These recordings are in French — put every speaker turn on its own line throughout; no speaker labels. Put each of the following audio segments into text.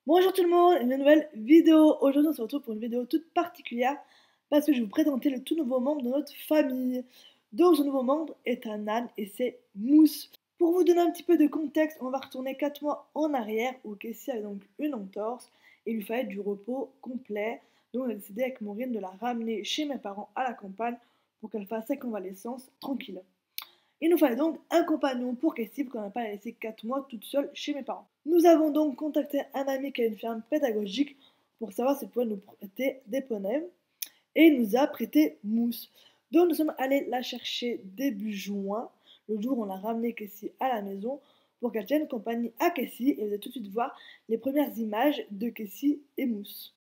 Bonjour tout le monde, une nouvelle vidéo. Aujourd'hui on se retrouve pour une vidéo toute particulière parce que je vais vous présenter le tout nouveau membre de notre famille. Donc ce nouveau membre est un âne et c'est Mousse. Pour vous donner un petit peu de contexte, on va retourner 4 mois en arrière où Cassie avait donc une entorse et il lui fallait du repos complet. Donc on a décidé avec Maureen de la ramener chez mes parents à la campagne pour qu'elle fasse sa convalescence tranquille. Il nous fallait donc un compagnon pour Cassie, pour qu'on n'a pas la laisser 4 mois toute seule chez mes parents. Nous avons donc contacté un ami qui a une ferme pédagogique pour savoir s'il pouvait nous prêter des poneys et il nous a prêté Mousse. Donc nous sommes allés la chercher début juin, le jour où on a ramené Cassie à la maison pour qu'elle tienne compagnie à Cassie et vous allez tout de suite voir les premières images de Cassie et Mousse.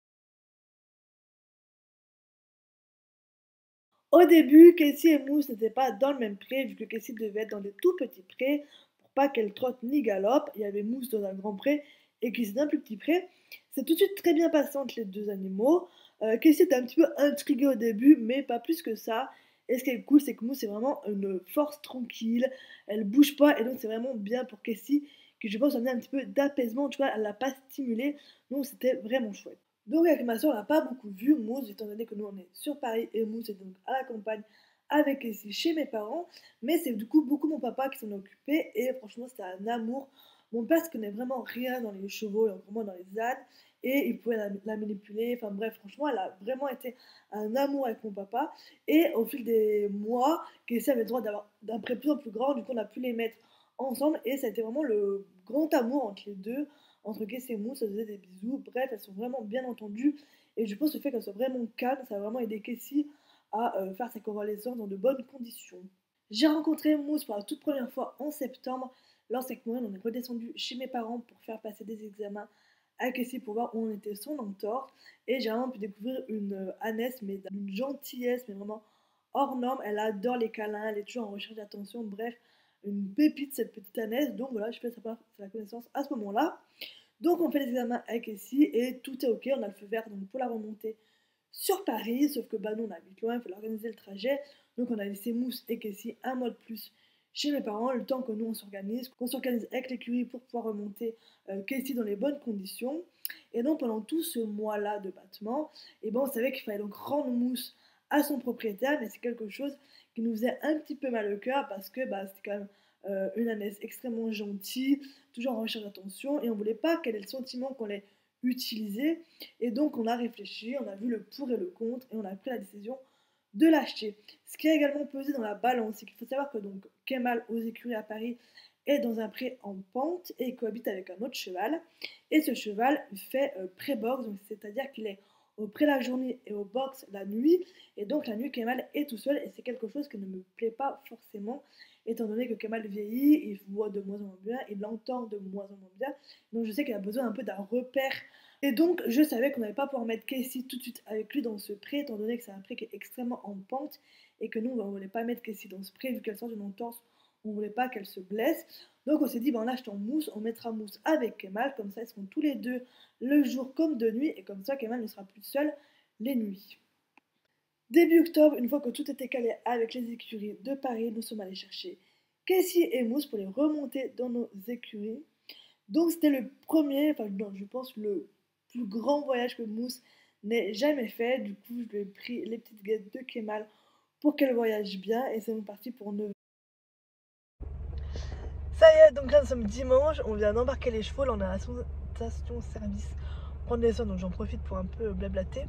Au début, Cassie et Mousse n'étaient pas dans le même pré, vu que Cassie devait être dans des tout petits prés, pour pas qu'elle trotte ni galope. Il y avait Mousse dans un grand pré et Cassie dans un plus petit pré. C'est tout de suite très bien passé entre les deux animaux. Cassie était un petit peu intriguée au début, mais pas plus que ça. Et ce qui est cool, c'est que Mousse est vraiment une force tranquille, elle bouge pas, et donc c'est vraiment bien pour Cassie, qui je pense amener un petit peu d'apaisement, tu vois, elle l'a pas stimulée, donc c'était vraiment chouette. Donc avec ma soeur, on n'a pas beaucoup vu Mousse, étant donné que nous on est sur Paris et Mousse est donc à la campagne avec ici chez mes parents. Mais c'est du coup beaucoup mon papa qui s'en est occupé et franchement c'était un amour. Mon père ne connaît vraiment rien dans les chevaux et encore moins dans les ânes et il pouvait la manipuler. Enfin bref, franchement, elle a vraiment été un amour avec mon papa. Et au fil des mois, Kessie avait le droit d'avoir d'un pré plus en plus grand, du coup on a pu les mettre ensemble et ça a été vraiment le grand amour entre les deux entre Cassie et Mousse, ça faisait des bisous. Bref, elles sont vraiment bien entendues. Et je pense que le fait qu'elles soient vraiment calmes, ça a vraiment aidé Cassie à faire sa convalescence dans de bonnes conditions. J'ai rencontré Mousse pour la toute première fois en septembre. Lorsqu'avec Maureen, on est redescendu chez mes parents pour faire passer des examens à Cassie pour voir où on était son entorse. Et j'ai vraiment pu découvrir une ânesse, mais d'une gentillesse, mais vraiment hors norme. Elle adore les câlins, elle est toujours en recherche d'attention. Bref, une pépite cette petite ânesse. Donc voilà, je fais sa connaissance à ce moment-là. Donc on fait les examens avec Cassie et tout est ok, on a le feu vert donc pour la remontée sur Paris, sauf que bah nous on habite loin, il faut organiser le trajet, donc on a laissé Mousse et Cassie un mois de plus chez mes parents, le temps que nous on s'organise, qu'on s'organise avec l'écurie pour pouvoir remonter Cassie dans les bonnes conditions. Et donc pendant tout ce mois-là de battement, et ben on savait qu'il fallait donc rendre Mousse à son propriétaire, mais c'est quelque chose qui nous faisait un petit peu mal au cœur parce que bah, c'était quand même une ânesse extrêmement gentille, toujours en recherche d'attention, et on voulait pas qu'elle ait le sentiment qu'on l'ait utilisée. Et donc on a réfléchi, on a vu le pour et le contre, et on a pris la décision de l'acheter. Ce qui a également pesé dans la balance, c'est qu'il faut savoir que donc Kemal aux écuries à Paris est dans un pré en pente et il cohabite avec un autre cheval. Et ce cheval fait pré-box, c'est-à-dire qu'il est au pré la journée et au box la nuit. Et donc la nuit, Kemal est tout seul et c'est quelque chose qui ne me plaît pas forcément, étant donné que Kemal vieillit, il voit de moins en moins bien, il entend de moins en moins bien. Donc je sais qu'il a besoin un peu d'un repère. Et donc je savais qu'on n'allait pas pouvoir mettre Casey tout de suite avec lui dans ce pré, étant donné que c'est un pré qui est extrêmement en pente et que nous on ne voulait pas mettre Casey dans ce pré vu qu'elle sort d'une entorse, on ne voulait pas qu'elle se blesse. Donc on s'est dit, en achetant Mousse, on mettra Mousse avec Kemal, comme ça ils seront tous les deux le jour comme de nuit, et comme ça Kemal ne sera plus seul les nuits. Début octobre, une fois que tout était calé avec les écuries de Paris, nous sommes allés chercher Cassie et Mousse pour les remonter dans nos écuries. Donc c'était le premier, enfin non, je pense le plus grand voyage que Mousse n'ait jamais fait. Du coup, je lui ai pris les petites guettes de Kemal pour qu'elle voyage bien et c'est parti pour 9. Ça y est, donc là nous sommes dimanche, on vient d'embarquer les chevaux, là on est à la station-service prendre les soins, donc j'en profite pour un peu blablater.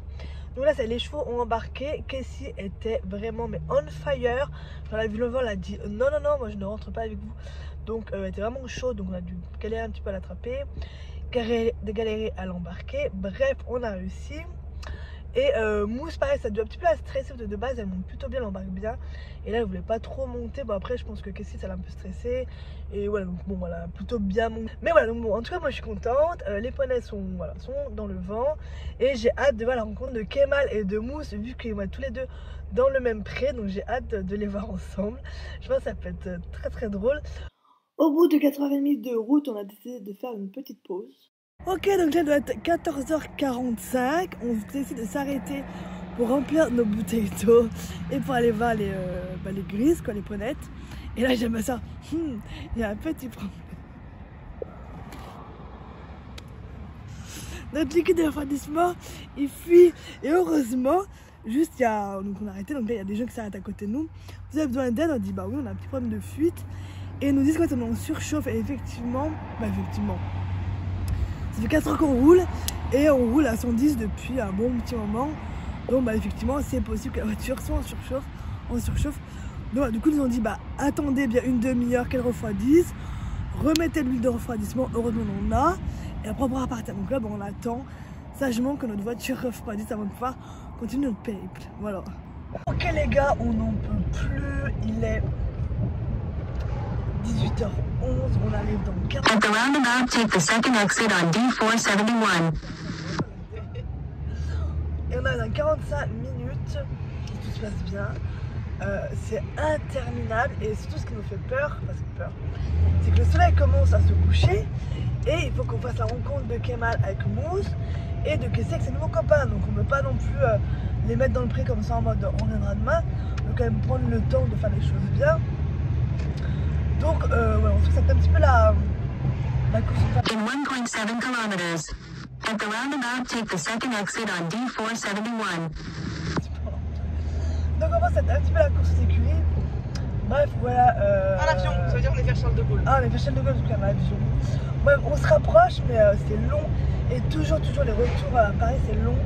Donc là, les chevaux ont embarqué. Cassie était vraiment mais on fire. Quand elle a vu le vent, elle a dit non, non, non, moi je ne rentre pas avec vous. Donc elle était vraiment chaude, donc on a dû galérer un petit peu à l'attraper, galérer à l'embarquer. Bref, on a réussi. Et Mousse, pareil, ça doit un petit peu la stresser, de base, elle monte plutôt bien, elle embarque bien. Et là, elle voulait pas trop monter. Bon, après, je pense que Cassie, ça l'a un peu stressée. Et voilà, donc bon, voilà, plutôt bien monté. Mais voilà, donc bon, en tout cas, moi, je suis contente. Les poneys sont, voilà, sont dans le vent. Et j'ai hâte de voir la rencontre de Kemal et de Mousse, vu qu'ils vont être tous les deux dans le même pré. Donc, j'ai hâte de les voir ensemble. Je pense que ça peut être très, très drôle. Au bout de 80 minutes de route, on a décidé de faire une petite pause. Ok, donc là, il doit être 14h45. On décide de s'arrêter pour remplir nos bouteilles d'eau et pour aller voir les grises, quoi, les ponettes. Et là, j'aime ça. Il y a un petit problème. notre liquide de refroidissement, il fuit. Et heureusement, juste il y a. Donc on a arrêté, donc là il y a des gens qui s'arrêtent à côté de nous. Vous avez besoin d'aide? On dit bah oui, on a un petit problème de fuite. Et ils nous disent qu'on surchauffe. Et effectivement, ça fait 4 heures qu'on roule. Et on roule à 110 depuis un bon petit moment. Donc bah effectivement, c'est possible que la voiture soit on surchauffe. Donc bah, du coup, ils nous ont dit bah attendez bien une demi-heure qu'elle refroidisse. Remettez l'huile de refroidissement, heureusement on en a. Et après on pourra partir. Donc là, bah, on attend sagement que notre voiture refroidisse avant de pouvoir continuer notre périple. Voilà. Ok les gars, on n'en peut plus. Il est 18h11, on arrive dans 40.
At the roundabout, take the second exit on D471.
Et on arrive dans 45 minutes, tout se passe bien. C'est interminable et surtout ce qui nous fait peur, c'est que le soleil commence à se coucher et il faut qu'on fasse la rencontre de Kemal avec Mousse et de Kessie avec ses nouveaux copains. Donc on ne peut pas non plus les mettre dans le pré comme ça en mode on viendra demain. On peut quand même prendre le temps de faire les choses bien. Donc voilà, on trouve que c'est un petit peu la course.
In 1.7 kilometers. At the roundabout, take the second exit on D471.
Donc on pense un petit peu la course aux écuries. Bref, voilà.
En avion, ça veut dire on est vers Charles de Gaulle.
Ah, on est vers Charles de Gaulle, donc en avion. Bref, on se rapproche, mais c'est long. Et toujours les retours à Paris, c'est long.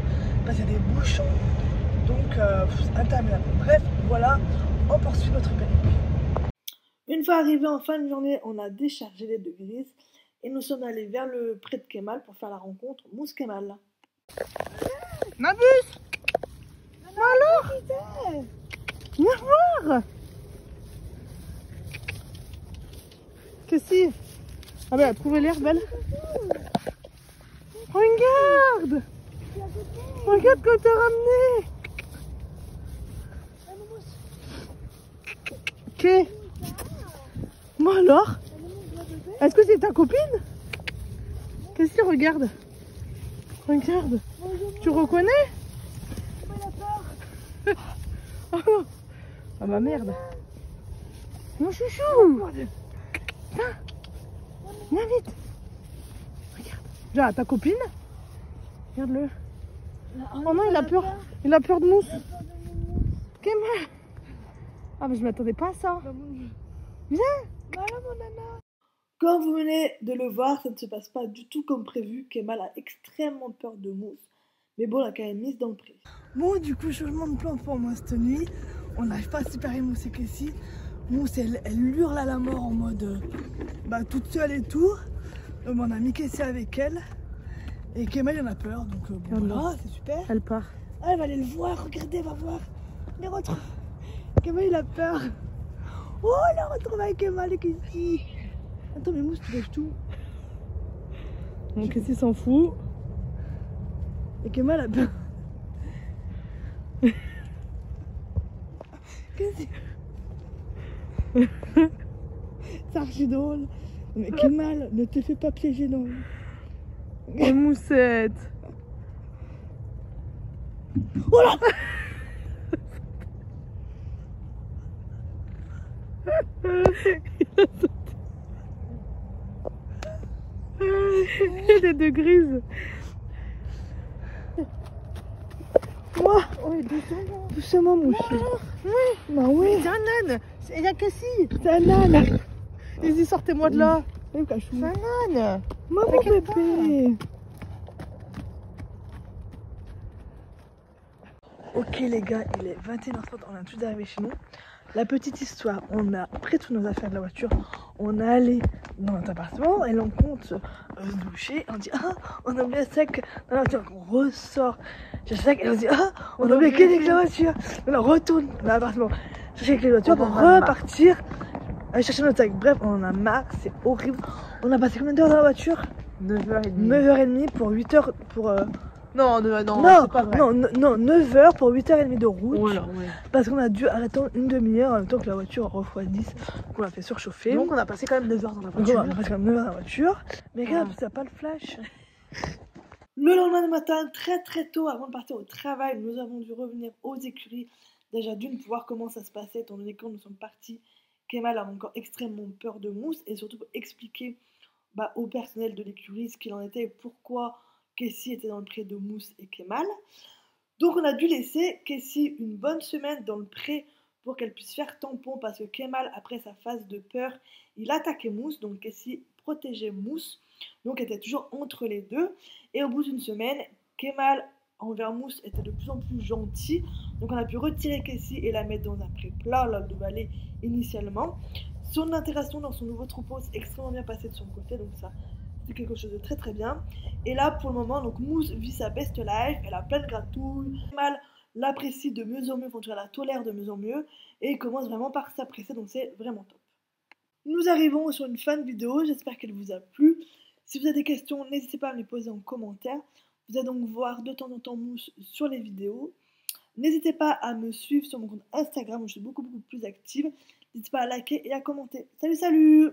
Parce qu'il y a des bouchons. Donc, c'est interminable. Bref, voilà, on poursuit notre périple. Une fois arrivé en fin de journée, on a déchargé les deux grises. Et nous sommes allés vers le pré de Kemal pour faire la rencontre Mousse Kemal.
Nabus! Alors? Viens voir! Qu'est-ce que ah ben, trouvez l'air belle. Regarde! Regarde qu'on t'a ramené! Ok. Bon alors? Est-ce que c'est ta copine? Qu'est-ce que regarde? Regarde. Tu reconnais? Ah ma merde. Mon chouchou. Viens. Viens vite. Regarde. Là, ta copine? Regarde-le. Oh non, il a peur. Il a peur de Mousse. Kemal. Ah mais je m'attendais pas à ça. Viens.
Comme vous venez de le voir, ça ne se passe pas du tout comme prévu. Kemal a extrêmement peur de Mousse. Mais bon, on l'a quand même mise dans le pré. Bon, du coup, changement de plan pour moi cette nuit. On n'arrive pas à séparer Mousse et Kessie. Mousse, elle hurle à la mort en mode toute seule et tout. Donc, on a mis Kessie avec elle. Et Kemal, il en a peur. Donc, bon, voilà, c'est super.
Elle part.
Ah, elle va aller le voir. Regardez, elle va voir. Les retrouve. Kemal, il a peur. Oh, la retrouve avec Kemal et Kessie. Attends, mais Mousse, tu lèves tout.
Donc Kessie s'en fout.
Et Kemal a peur. Qu'est-ce que c'est archi drôle. Mais Kemal, ne te fais pas piéger non.
Et Moussette.
Oh là.
Les deux grises.
Moi.
Oh,
Doucement, mon chien.
Oui.
Bah oui.
C'est un âne. Il y a Kessie.
C'est un âne.
Vas-y, sortez-moi de là.
Oui, cachou.
C'est un âne.
Maman, bébé. Ok les gars, il est 21h30, on a tout d'arriver chez nous. La petite histoire, on a pris toutes nos affaires de la voiture, on est allé dans notre appartement et l'on compte se doucher. On dit ah, on a oublié le sac dans la voiture. On ressort chercher le sac et on dit ah, on a oublié les clés de la voiture. On retourne dans l'appartement chercher les clés de la voiture pour repartir aller chercher notre sac. Bref, on en a marre, c'est horrible. On a passé combien d'heures dans la voiture?
9h30.
9h30 pour 8h pour...
Non,
non,
c'est pas vrai.
non, 9h pour 8h30 de route.
Voilà, ouais.
Parce qu'on a dû attendre une demi-heure en même temps que la voiture refroidisse. Qu'on a fait surchauffer.
Donc on a passé quand même 9 heures dans la
Donc
voiture.
on a passé quand même 9 heures dans la voiture. Mais regarde, ça n'a pas le flash. Le lendemain matin, très tôt, avant de partir au travail, nous avons dû revenir aux écuries. Déjà d'une, pour voir comment ça se passait, étant donné que quand nous sommes partis, Kemal a encore extrêmement peur de Mousse. Et surtout pour expliquer au personnel de l'écurie ce qu'il en était et pourquoi Kessie était dans le pré de Mousse et Kemal. Donc on a dû laisser Kessie une bonne semaine dans le pré pour qu'elle puisse faire tampon parce que Kemal, après sa phase de peur, il attaquait Mousse, donc Kessie protégeait Mousse, donc elle était toujours entre les deux. Et au bout d'une semaine, Kemal envers Mousse était de plus en plus gentil, donc on a pu retirer Kessie et la mettre dans un pré plat là de Valais initialement. Son intégration dans son nouveau troupeau s'est extrêmement bien passée de son côté, donc ça c'est quelque chose de très très bien. Et là pour le moment, donc Mousse vit sa best life, elle a plein de gratouilles, Kemal l'apprécie de mieux en mieux, enfin en tout cas la tolère de mieux en mieux, et commence vraiment par s'apprécier, donc c'est vraiment top. Nous arrivons sur une fin de vidéo, j'espère qu'elle vous a plu. Si vous avez des questions, n'hésitez pas à me les poser en commentaire. Vous allez donc voir de temps en temps Mousse sur les vidéos. N'hésitez pas à me suivre sur mon compte Instagram où je suis beaucoup plus active. N'hésitez pas à liker et à commenter. Salut salut!